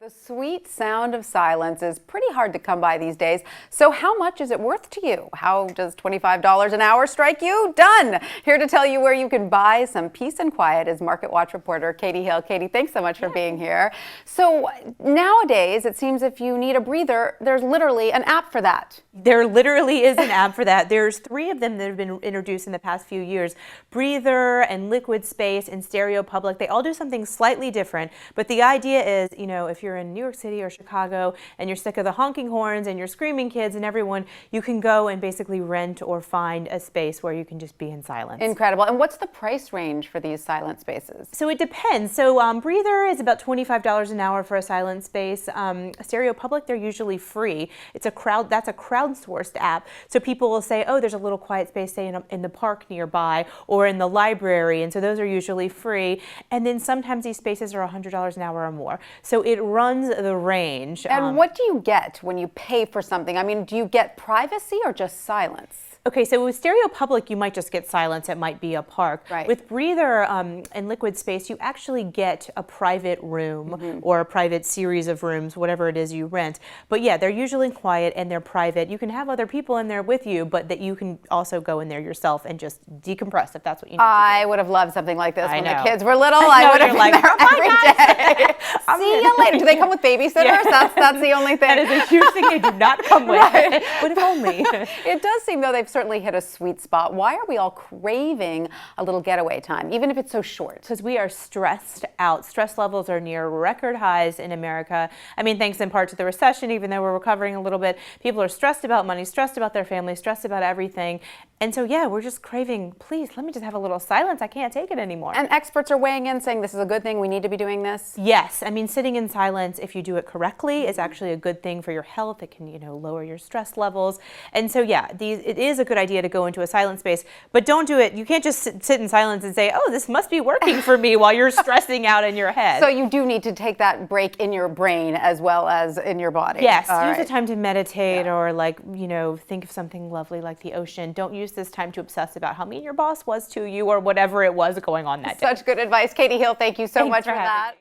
The sweet sound of silence is pretty hard to come by these days. So how much is it worth to you? How does $25 an hour strike you? Done! Here to tell you where you can buy some peace and quiet is MarketWatch reporter Catey Hill. Catey, thanks so much for being here. So nowadays, it seems if you need a breather, there's literally an app for that. There literally is an app for that. There's 3 of them that have been introduced in the past few years. Breather and Liquid Space and Stereo Public. They all do something slightly different, but the idea is, you know, if you're in New York City or Chicago and you're sick of the honking horns and your screaming kids and everyone, you can go and basically rent or find a space where you can just be in silence. Incredible. And what's the price range for these silent spaces? So it depends. So Breather is about $25 an hour for a silent space. Stereo Public, they're usually free. That's a crowdsourced app. So people will say, oh, there's a little quiet space, say in the park nearby or in the library. And so those are usually free. And then sometimes these spaces are $100 an hour or more. So it runs the range. And what do you get when you pay for something? I mean, do you get privacy or just silence? Okay, so with Stereo Public, you might just get silence. It might be a park. Right. With Breather and Liquid Space, you actually get a private room or a private series of rooms, whatever it is you rent. But yeah, they're usually quiet and they're private. You can have other people in there with you, but that you can also go in there yourself and just decompress if that's what you need to do. I would have loved something like this when know. the kids were little. I would have been there every day. Oh See you later. Do they come with babysitters? Yeah. That's the only thing. That is a huge thing they do not come with. Right. But if only. It does seem, though, they've certainly hit a sweet spot. Why are we all craving a little getaway time, even if it's so short? Because we are stressed out. Stress levels are near record highs in America. I mean, thanks in part to the recession, even though we're recovering a little bit. People are stressed about money, stressed about their family, stressed about everything. And so, yeah, we're just craving, please, let me just have a little silence. I can't take it anymore. And experts are weighing in saying this is a good thing. We need to be doing this. Yes. I mean, sitting in silence, if you do it correctly, is actually a good thing for your health. It can, lower your stress levels. And so, yeah, it is a good idea to go into a silent space, but don't do it. You can't just sit in silence and say, oh, this must be working for me while you're stressing out in your head. So you do need to take that break in your brain as well as in your body. Yes. Use the time to meditate or think of something lovely like the ocean. Don't use this time to obsess about how mean your boss was to you or whatever it was going on that day. Such good advice. Catey Hill, thank you so Thanks much for for that.